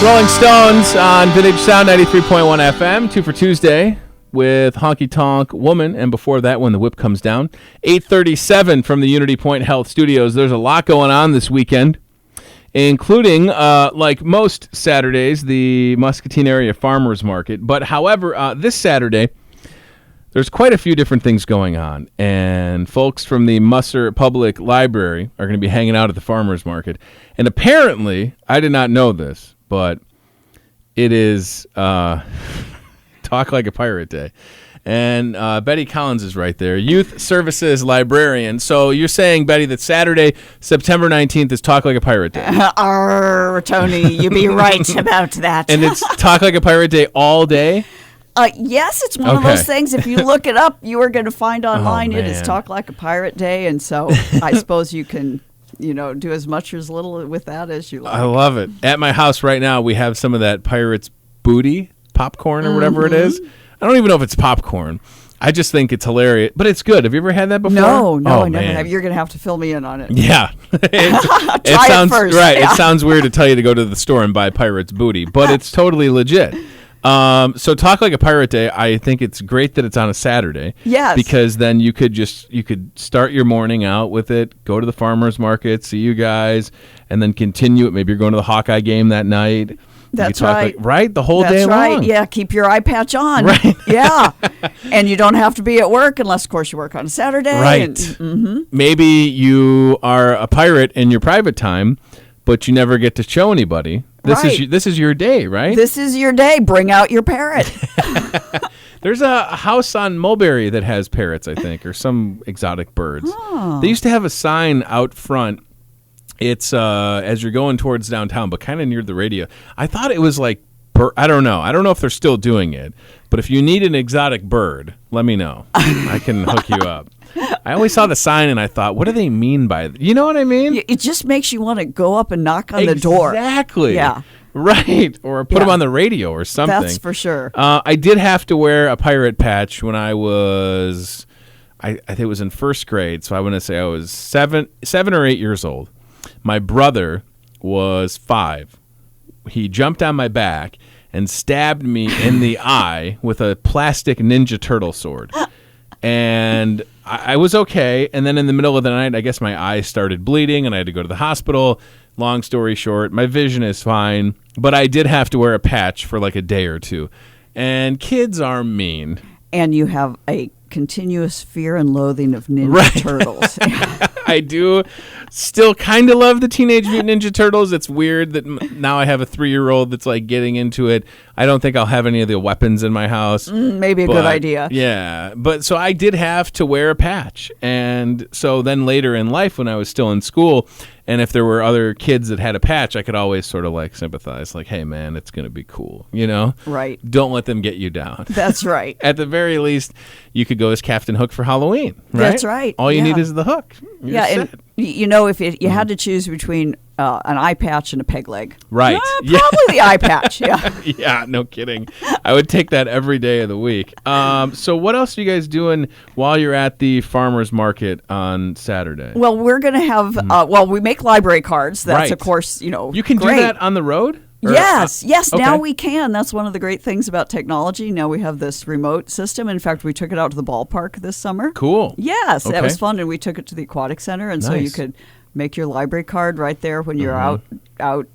Rolling Stones on Vintage Sound 93.1 FM, 2 for Tuesday with Honky Tonk Woman, and before that, When the Whip Comes Down. 8:37 from the Unity Point Health Studios. There's a lot going on this weekend, including, like most Saturdays, the Muscatine Area Farmers Market. But however, this Saturday, there's quite a few different things going on, and folks from the Musser Public Library are going to be hanging out at the Farmers Market. And apparently, I did not know this, but it is Talk Like a Pirate Day. And Betty Collins is right there, Youth Services Librarian. So you're saying, Betty, that Saturday, September 19th is Talk Like a Pirate Day. Tony, you be right about that. And it's Talk Like a Pirate Day all day? Yes, it's one of those things. If you look it up, you are going to find online it is Talk Like a Pirate Day. And so I suppose you can, do as much or as little with that as you like. I love it. At my house right now, we have some of that Pirate's Booty popcorn or whatever it is. I don't even know if it's popcorn. I just think it's hilarious. But it's good. Have you ever had that before? No, I never have. You're going to have to fill me in on it. Yeah. It sounds first. Right. Yeah. It sounds weird to tell you to go to the store and buy Pirate's Booty, but it's totally legit. So Talk Like a Pirate Day, I think it's great that it's on a Saturday. Yes. Because then you could start your morning out with it, go to the farmer's market, see you guys, and then continue it. Maybe you're going to the Hawkeye game that night. That's right. Right? The whole day long. That's right. Yeah, keep your eye patch on. Right. Yeah. And you don't have to be at work unless, of course, you work on a Saturday. Right. Maybe you are a pirate in your private time, but you never get to show anybody. This is your day, right? This is your day. Bring out your parrot. There's a house on Mulberry that has parrots, I think, or some exotic birds. Oh. They used to have a sign out front. It's as you're going towards downtown, but kind of near the radio. I thought it was like, I don't know. I don't know if they're still doing it. But if you need an exotic bird, let me know. I can hook you up. I always saw the sign and I thought, what do they mean by it? You know what I mean? It just makes you want to go up and knock on the door. Exactly. Yeah. Right. Or put them on the radio or something. That's for sure. I did have to wear a pirate patch when I was, I think it was in first grade. So I want to say I was 7 or 8 years old. My brother was 5. He jumped on my back and stabbed me in the eye with a plastic Ninja Turtle sword. And I was okay. And then in the middle of the night, I guess my eye started bleeding and I had to go to the hospital. Long story short, my vision is fine. But I did have to wear a patch for like a day or two. And kids are mean. And you have a continuous fear and loathing of Ninja Turtles. I do still kind of love the Teenage Mutant Ninja Turtles. It's weird that now I have a 3-year-old that's like getting into it. I don't think I'll have any of the weapons in my house. Maybe a good idea. Yeah. But so I did have to wear a patch. And so then later in life when I was still in school, and if there were other kids that had a patch, I could always sort of like sympathize. Like, hey, man, it's going to be cool. Right. Don't let them get you down. That's right. At the very least, you could go as Captain Hook for Halloween. Right? That's right. All you need is the hook. You're set. And if you had to choose between an eye patch and a peg leg. Right. Probably the eye patch, yeah. Yeah, no kidding. I would take that every day of the week. So what else are you guys doing while you're at the farmer's market on Saturday? Well, we're going to have, we make library cards. That's, of course, You can great. do that on the road? Yes. Okay. Now we can. That's one of the great things about technology. Now we have this remote system. In fact, we took it out to the ballpark this summer. Cool. Yes, that was fun. And we took it to the aquatic center. And so you could make your library card right there when you're out,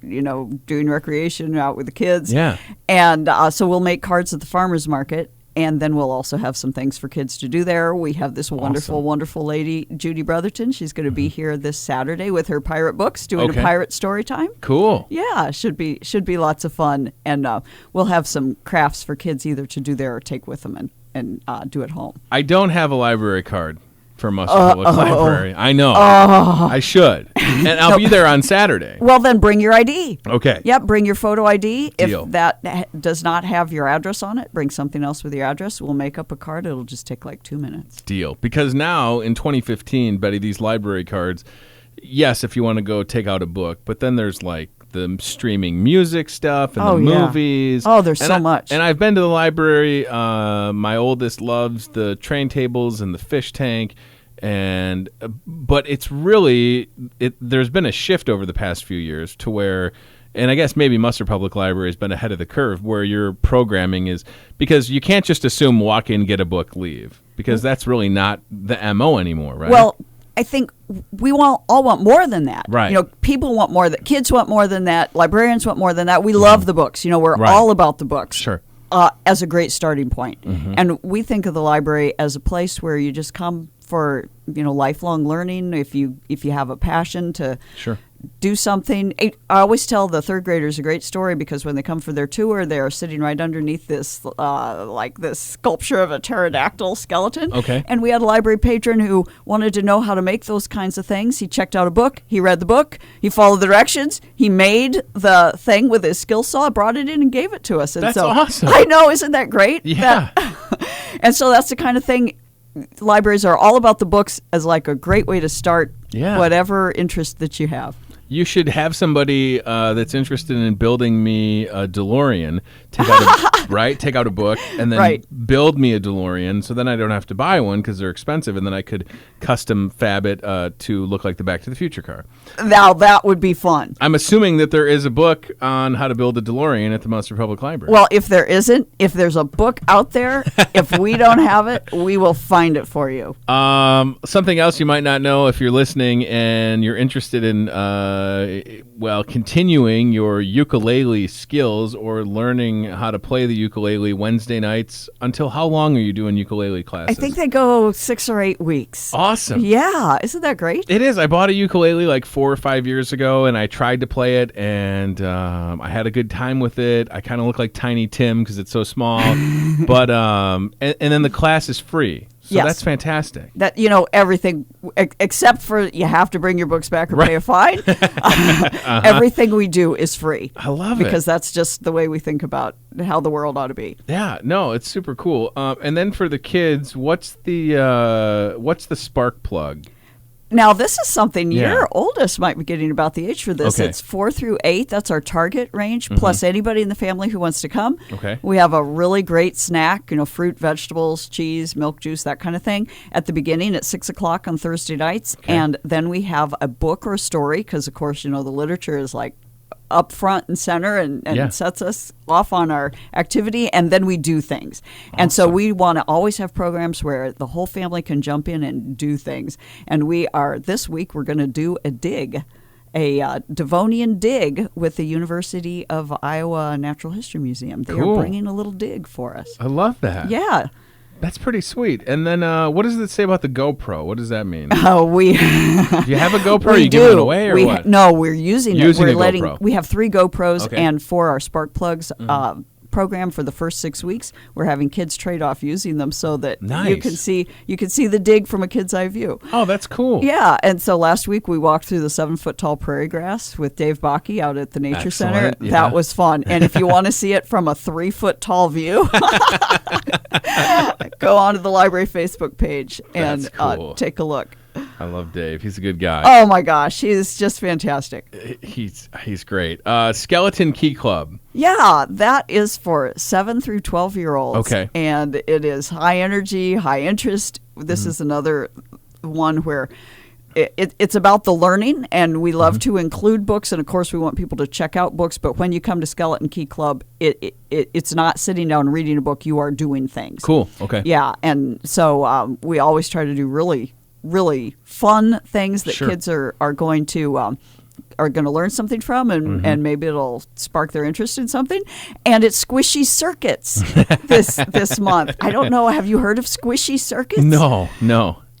doing recreation, out with the kids. Yeah. And so we'll make cards at the farmer's market. And then we'll also have some things for kids to do there. We have this wonderful, wonderful lady, Judy Brotherton. She's going to be here this Saturday with her pirate books, doing a pirate story time. Cool. Yeah, should be lots of fun. And we'll have some crafts for kids either to do there or take with them and do at home. I don't have a library card for Musser Public Library. I know. I should. And I'll be there on Saturday. Well, then bring your ID. Okay. Yep, bring your photo ID. Deal. If that does not have your address on it, bring something else with your address. We'll make up a card. It'll just take like 2 minutes. Deal. Because now, in 2015, Betty, these library cards, yes, if you want to go take out a book, but then there's like the streaming music stuff and the movies. Oh, there's so much. And I've been to the library. My oldest loves the train tables and the fish tank. But it's really, there's been a shift over the past few years to where and I guess maybe Musser Public Library has been ahead of the curve where your programming is, because you can't just assume walk in, get a book, leave, because that's really not the MO anymore, right? Well, I think we all want more than that. Right. People want more. That kids want more than that. Librarians want more than that. We love the books. We're Right. all about the books. Sure. As a great starting point. And we think of the library as a place where you just come for lifelong learning. If you have a passion to Sure. do something. I always tell the third graders a great story, because when they come for their tour, they are sitting right underneath this this sculpture of a pterodactyl skeleton. Okay. And we had a library patron who wanted to know how to make those kinds of things. He checked out a book. He read the book. He followed the directions. He made the thing with his skill saw, brought it in, and gave it to us. And That's so, awesome. I know, isn't that great? Yeah. And so that's the kind of thing. Libraries are all about the books as like a great way to start whatever interest that you have. You should have somebody that's interested in building me a DeLorean take out a book and then build me a DeLorean, so then I don't have to buy one because they're expensive, and then I could custom fab it to look like the Back to the Future car. Now that would be fun. I'm assuming that there is a book on how to build a DeLorean at the Musser Public Library. Well, if there isn't, if there's a book out there, if we don't have it, we will find it for you. Something else you might not know if you're listening and you're interested in continuing your ukulele skills or learning how to play the ukulele Wednesday nights. Until how long are you doing ukulele classes? I think they go 6 or 8 weeks. Awesome. Yeah. Isn't that great? It is. I bought a ukulele like 4 or 5 years ago, and I tried to play it, and I had a good time with it. I kind of look like Tiny Tim because it's so small. But and then the class is free. So that's fantastic. That everything except for you have to bring your books back or pay a fine. Everything we do is free. I love it because that's just the way we think about how the world ought to be. Yeah, no, it's super cool. And then for the kids, what's the spark plug? Now, this is something your oldest might be getting about the age for this. Okay. It's 4 through 8. That's our target range, plus anybody in the family who wants to come. Okay. We have a really great snack, fruit, vegetables, cheese, milk, juice, that kind of thing, at the beginning at 6 o'clock on Thursday nights. Okay. And then we have a book or a story, because, of course, the literature is like up front and center and sets us off on our activity, and then we do things. Awesome. And so we want to always have programs where the whole family can jump in and do things. And this week we're going to do a dig, a Devonian dig with the University of Iowa Natural History Museum. They are bringing a little dig for us. I love that. Yeah. That's pretty sweet. And then what does it say about the GoPro? What does that mean? Oh, do you have a GoPro? Are you giving it away or what? No, we're using it. We're GoPro. We have 3 GoPros, okay. and for our Spark Plugs program for the first 6 weeks, we're having kids trade off using them so that you can see the dig from a kid's eye view. Oh, that's cool. Yeah, and so last week we walked through the 7-foot tall prairie grass with Dave Bakke out at the Nature Center. Yeah. That was fun. And if you want to see it from a 3-foot tall view, go on to the library Facebook page and take a look. I love Dave. He's a good guy. Oh my gosh, he's just fantastic. He's great. Skeleton Key Club. Yeah, that is for 7 through 12-year-olds. Okay. And it is high energy, high interest. This is another one where it's about the learning, and we love to include books, and of course we want people to check out books, but when you come to Skeleton Key Club, it's not sitting down and reading a book. You are doing things. Cool. Okay. Yeah, and so we always try to do really, really fun things that kids are going to learn something from, and maybe it'll spark their interest in something. And it's Squishy Circuits this month. I don't know. Have you heard of Squishy Circuits? No.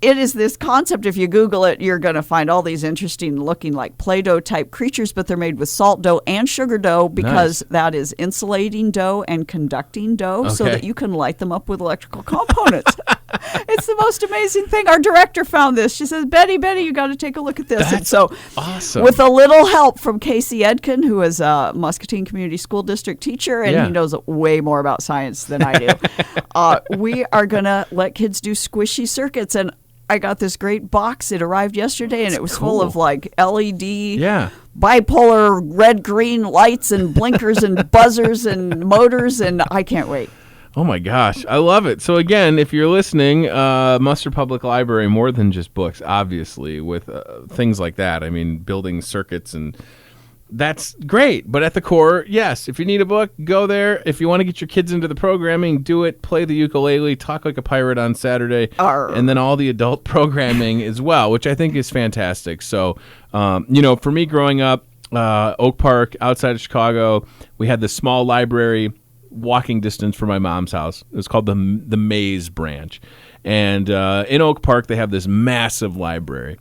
It is this concept. If you Google it, you're going to find all these interesting looking like Play-Doh type creatures, but they're made with salt dough and sugar dough, because that is insulating dough and conducting dough, so that you can light them up with electrical components. It's the most amazing thing. Our director found this. She says, Betty, you got to take a look at this. That's awesome. With a little help from Casey Edkin, who is a Muscatine Community School District teacher, and he knows way more about science than I do, we are going to let kids do Squishy Circuits. And I got this great box. It arrived yesterday, and it was full of like LED, bipolar red-green lights and blinkers and buzzers and motors, and I can't wait. Oh my gosh, I love it. So again, if you're listening, Musser Public Library, more than just books, obviously, with things like that. I mean, building circuits and that's great. But at the core, yes, if you need a book, go there. If you want to get your kids into the programming, do it. Play the ukulele, talk like a pirate on Saturday, and then all the adult programming as well, which I think is fantastic. So, for me growing up, Oak Park, outside of Chicago, we had this small library walking distance from my mom's house. It was called the Maze Branch. And in Oak Park, they have this massive library.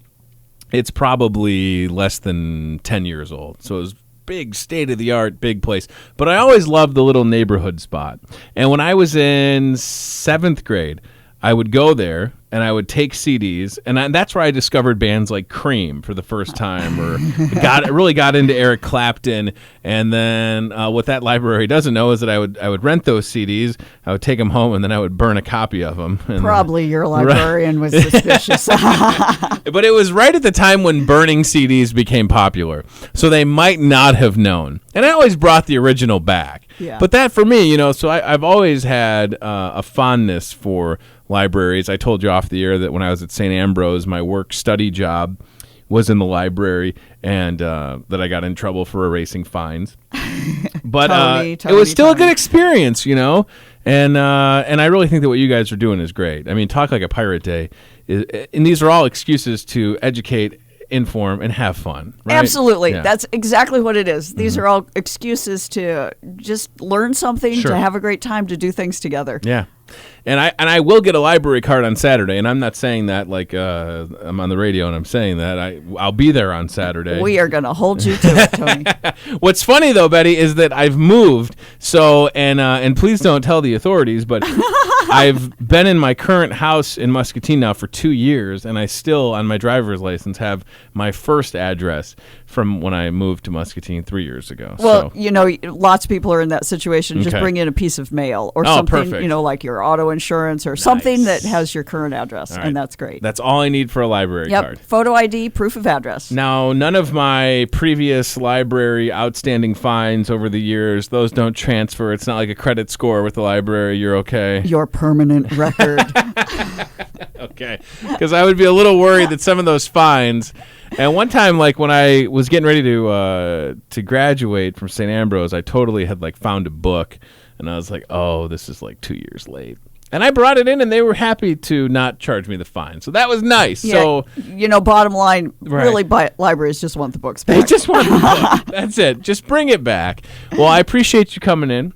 It's probably less than 10 years old. So it was big, state-of-the-art, big place. But I always loved the little neighborhood spot. And when I was in 7th grade, I would go there and I would take CDs, and that's where I discovered bands like Cream for the first time, or really got into Eric Clapton. And then what that library doesn't know is that I would rent those CDs, I would take them home, and then I would burn a copy of them. And probably your librarian was suspicious. But it was right at the time when burning CDs became popular, so they might not have known. And I always brought the original back. Yeah. But that for me, so I've always had a fondness for libraries. I told you off the air that when I was at St. Ambrose, my work-study job was in the library, and that I got in trouble for erasing fines. But it was still a good experience, And I really think that what you guys are doing is great. I mean, Talk Like a Pirate Day, and these are all excuses to educate, inform, and have fun, right? Absolutely. Yeah. That's exactly what it is. These are all excuses to just learn something, Sure. to have a great time, to do things together. Yeah. And I will get a library card on Saturday, and I'm not saying that like I'm on the radio and I'm saying that. I'll be there on Saturday. We are going to hold you to it, Tony. What's funny though, Betty, is that I've moved. So and please don't tell the authorities, but I've been in my current house in Muscatine now for 2 years, and I still on my driver's license have my first address from when I moved to Muscatine 3 years ago. Well, So. Lots of people are in that situation. Just Okay. bring in a piece of mail or something, perfect. like your auto insurance or something that has your current address, All right. and that's great. That's all I need for a library card. Photo ID, proof of address. Now, none of my previous library outstanding fines over the years, those don't transfer. It's not like a credit score with the library. You're okay. Your permanent record. Okay. Because I would be a little worried that some of those fines. And one time, like when I was getting ready to graduate from St. Ambrose, I totally had like found a book, and I was like, oh, this is like 2 years late. And I brought it in, and they were happy to not charge me the fine. So that was nice. Yeah, So, bottom line, Right. really, libraries just want the books back. they just want the book. That's it. Just bring it back. Well, I appreciate you coming in.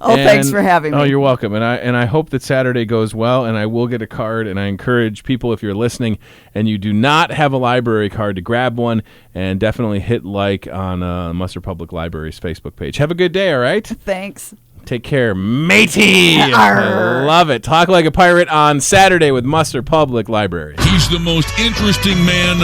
Oh, thanks for having me. Oh, you're welcome. And I hope that Saturday goes well, and I will get a card, and I encourage people, if you're listening and you do not have a library card, to grab one and definitely hit like on Musser Public Library's Facebook page. Have a good day, all right? Thanks. Take care, matey. I love it. Talk Like a Pirate on Saturday with Musser Public Library. He's the most interesting man